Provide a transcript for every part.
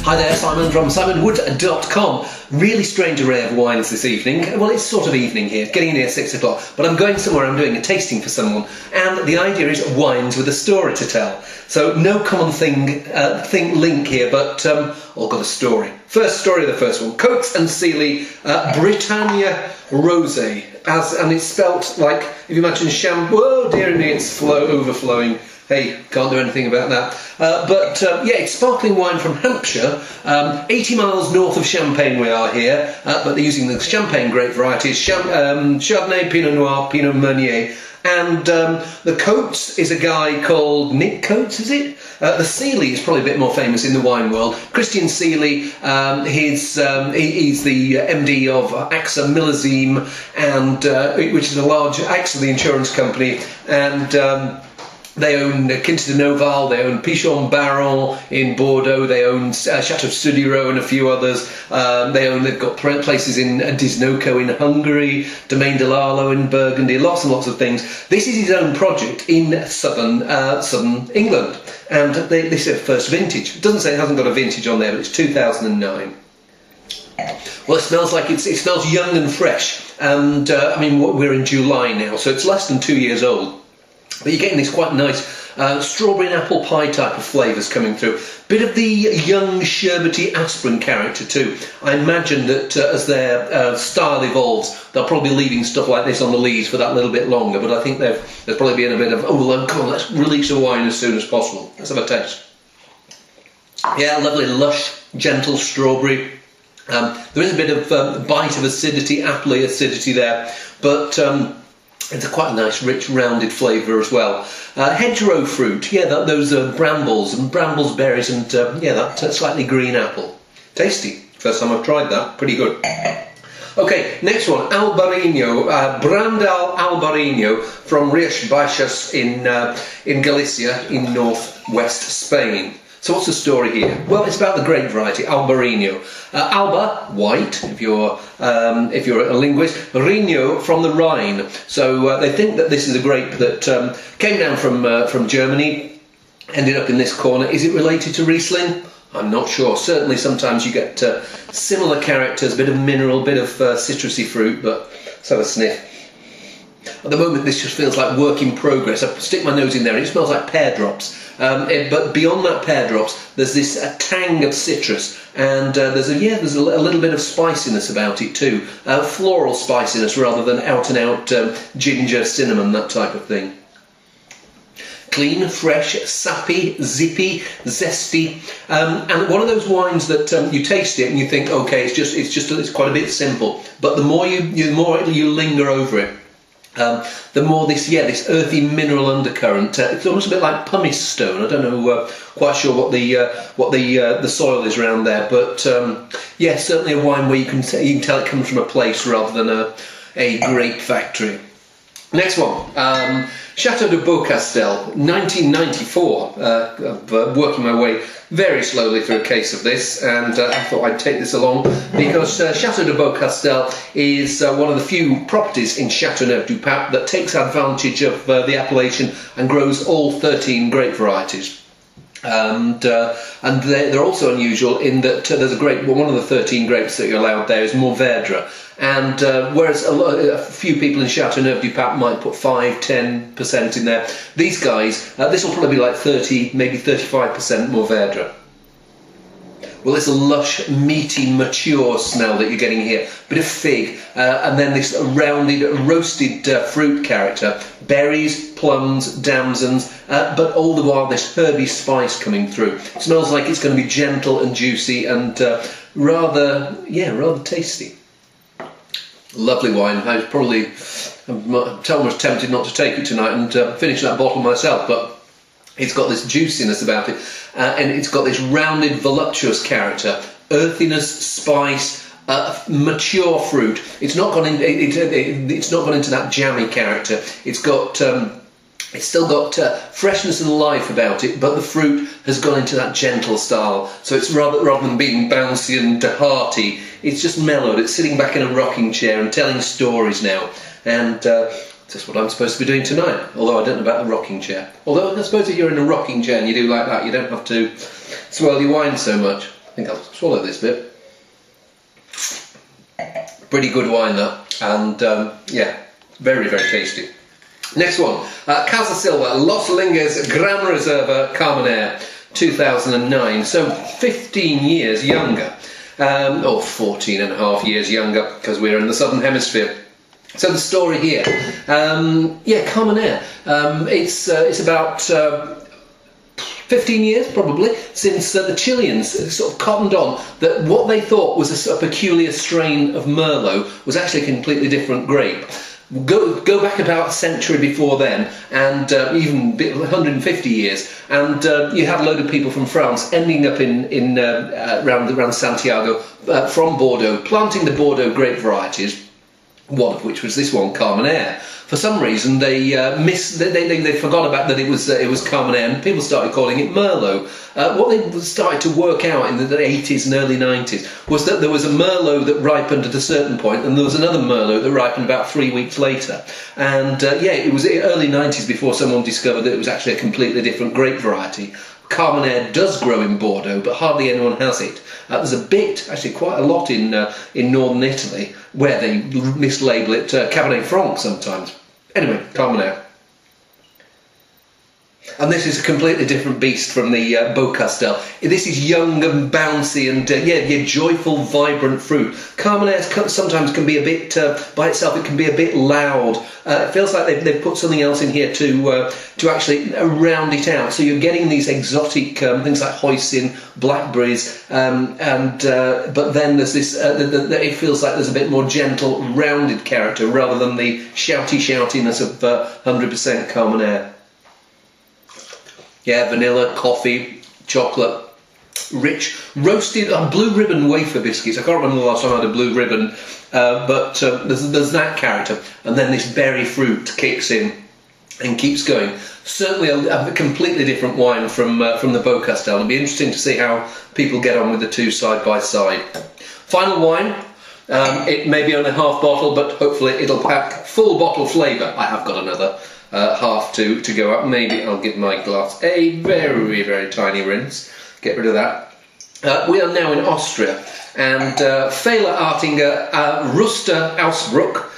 Hi there, Simon from simonwood.com. Really strange array of wines this evening. Well, it's sort of evening here, getting near 6 o'clock, but I'm going somewhere, I'm doing a tasting for someone, and the idea is wines with a story to tell. So no common link here, but all got a story. First story of the first one, Coates and Seeley Britannia Rosé, and it's spelt like, if you imagine oh dear me, it's overflowing. Hey, can't do anything about that. Yeah, it's sparkling wine from Hampshire, 80 miles north of Champagne we are here, but they're using the Champagne grape varieties, Chardonnay, Pinot Noir, Pinot Meunier, and the Coates is a guy called Nick Coates, is it? The Seeley is probably a bit more famous in the wine world. Christian Seeley, he's the MD of AXA Millésime, and which is a large AXA, the insurance company, and they own Quinta de Noval, they own Pichon Baron in Bordeaux, they own Chateau Studio and a few others. They've got places in Disnoco in Hungary, Domaine de l'Arlo in Burgundy, lots and lots of things. This is his own project in southern England, and they say first vintage. It doesn't say it hasn't got a vintage on there, but it's 2009. Well, it smells like it smells young and fresh, and I mean we're in July now, so it's less than 2 years old. But you're getting this quite nice strawberry and apple pie type of flavours coming through. Bit of the young, sherbety aspirin character too. I imagine that as their style evolves, they'll probably be leaving stuff like this on the lees for that little bit longer. But I think there's probably been a bit of, let's release a wine as soon as possible. Let's have a taste. Yeah, lovely, lush, gentle strawberry. There is a bit of bite of acidity, appley acidity there, but it's quite a nice, rich, rounded flavour as well. Hedgerow fruit, yeah, those brambles and brambles berries, and yeah, that slightly green apple. Tasty. First time I've tried that. Pretty good. Okay, next one, Albarino, Brandal Albarino from Rias Baixas in Galicia, in northwest Spain. So what's the story here? Well, it's about the grape variety, Albarino. Alba, white, if you're a linguist. Rino, from the Rhine. So they think that this is a grape that came down from Germany, ended up in this corner. Is it related to Riesling? I'm not sure. Certainly sometimes you get similar characters, a bit of mineral, a bit of citrusy fruit, but let's have a sniff. At the moment this just feels like work in progress. I stick my nose in there and it smells like pear drops. But beyond that pear drops, there's this tang of citrus, and there's a little bit of spiciness about it too. Floral spiciness rather than out and out ginger, cinnamon, that type of thing. Clean, fresh, sappy, zippy, zesty, and one of those wines that you taste it and you think, okay, it's quite a bit simple. But the more you linger over it, the more this earthy mineral undercurrent. It's almost a bit like pumice stone. I don't know quite sure what the soil is around there, but yeah, certainly a wine where you can tell it comes from a place rather than a grape factory. Next one, Chateau de Beaucastel, 1994. Working my way very slowly through a case of this, and I thought I'd take this along because Chateau de Beaucastel is one of the few properties in Chateauneuf du Pape that takes advantage of the appellation and grows all 13 grape varieties. And they're also unusual in that there's a grape. Well, one of the 13 grapes that you're allowed there is Mourvèdre, and whereas a few people in Chateauneuf du Pape might put 5-10% in there, these guys, this will probably be like 30, maybe 35% Mourvèdre. Well, it's a lush, meaty, mature smell that you're getting here. Bit of fig, and then this rounded, roasted fruit character. Berries, plums, damsons, but all the while this herby spice coming through. It smells like it's going to be gentle and juicy and rather tasty. Lovely wine. I'm almost tempted not to take it tonight and finish that bottle myself, but it's got this juiciness about it, and it's got this rounded, voluptuous character, earthiness, spice, mature fruit. It's not gone into that jammy character. It's still got freshness and life about it, but the fruit has gone into that gentle style. So it's rather than being bouncy and hearty, it's just mellowed. It's sitting back in a rocking chair and telling stories now, and that's what I'm supposed to be doing tonight, although I don't know about the rocking chair. Although I suppose if you're in a rocking chair and you do like that, you don't have to swirl your wine so much. think I'll swallow this bit. Pretty good wine that, and yeah, very, very tasty. Next one, Casa Silva, Los Linges Gran Reserva Carmenere, 2009, so 15 years younger, or 14 and a half years younger, because we're in the Southern Hemisphere. So the story here, yeah, Carmenere, it's about 15 years probably since the Chileans sort of cottoned on that what they thought was a peculiar strain of Merlot was actually a completely different grape. Go back about a century before then, and even 150 years, and you had a load of people from France ending up in around Santiago from Bordeaux, planting the Bordeaux grape varieties. One of which was this one, Carmenere. For some reason, they forgot about that it was Carmenere, and people started calling it Merlot. What they started to work out in the 80s and early 90s was that there was a Merlot that ripened at a certain point, and there was another Merlot that ripened about 3 weeks later. And yeah, it was the early 90s before someone discovered that it was actually a completely different grape variety. Carmenere does grow in Bordeaux, but hardly anyone has it. There's a bit, actually quite a lot in northern Italy, where they mislabel it Cabernet Franc sometimes. Anyway, Carmenere. And this is a completely different beast from the Beaucastel. This is young and bouncy and yeah, joyful, vibrant fruit. Carmenere sometimes can be a bit, by itself, it can be a bit loud. It feels like they've put something else in here to actually round it out. So you're getting these exotic things like hoisin, blackberries, but then there's this, it feels like there's a bit more gentle, rounded character rather than the shoutiness of 100% Carmenere. Yeah, vanilla, coffee, chocolate, rich, roasted blue ribbon wafer biscuits. I can't remember the last time I had a blue ribbon, but there's that character. And then this berry fruit kicks in and keeps going. Certainly a completely different wine from the Beaucastel. It'll be interesting to see how people get on with the two side by side. Final wine. It may be only half bottle, but hopefully it'll pack full bottle flavour. I have got another half to go up. Maybe I'll give my glass a very, very tiny rinse. Get rid of that. We are now in Austria, and Fehler Artinger Ruster Ausbruch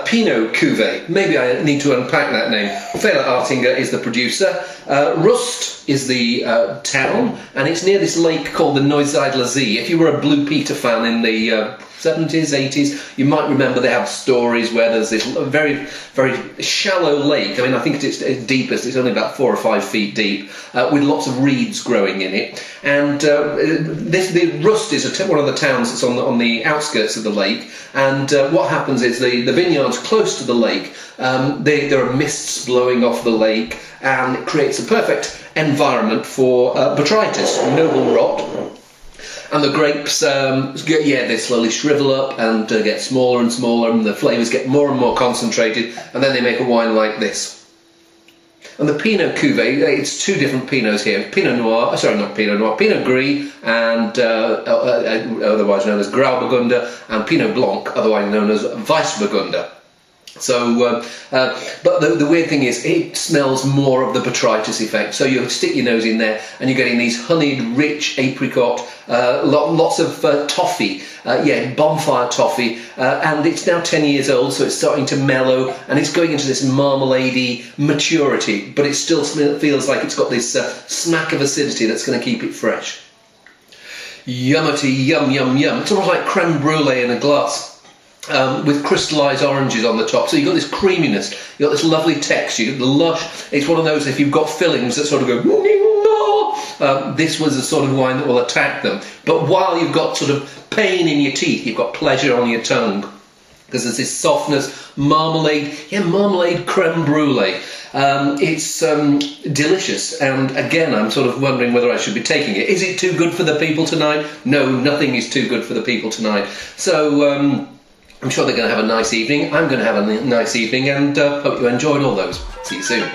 Pinot Cuvée. Maybe I need to unpack that name. Fehler Artinger is the producer. Rust is the town, and it's near this lake called the Neusiedler See. If you were a Blue Peter fan in the 70s, 80s, you might remember they have stories where there's this very, very shallow lake. I mean, I think it's deepest, it's only about 4 or 5 feet deep, with lots of reeds growing in it. And the Rust is one of the towns that's on the outskirts of the lake. And what happens is the vineyards close to the lake, there are mists blowing off the lake, and it creates a perfect environment for botrytis, noble rot. And the grapes, yeah, they slowly shrivel up and get smaller and smaller, and the flavours get more and more concentrated, and then they make a wine like this. And the Pinot Cuvée, it's two different Pinots here. Pinot Noir, sorry, not Pinot Noir, Pinot Gris, and otherwise known as Grauburgunder, and Pinot Blanc, otherwise known as Weissburgunder. So, but the weird thing is, it smells more of the botrytis effect. So you stick your nose in there, and you're getting these honeyed, rich apricot, lots of toffee, yeah, bonfire toffee, and it's now 10 years old, so it's starting to mellow, and it's going into this marmalade-y maturity, but it still feels like it's got this smack of acidity that's going to keep it fresh. Yummity, yum, yum, yum. It's almost like creme brulee in a glass. With crystallised oranges on the top, so you've got this creaminess, you've got this lovely texture, you've got the lush. It's one of those, if you've got fillings that sort of go, this was the sort of wine that will attack them. But while you've got sort of pain in your teeth, you've got pleasure on your tongue, because there's this softness, marmalade, yeah, marmalade creme brulee. It's delicious, and again, I'm sort of wondering whether I should be taking it. Is it too good for the people tonight? No, nothing is too good for the people tonight. So, I'm sure they're going to have a nice evening. I'm going to have a nice evening, and hope you enjoyed all those. See you soon.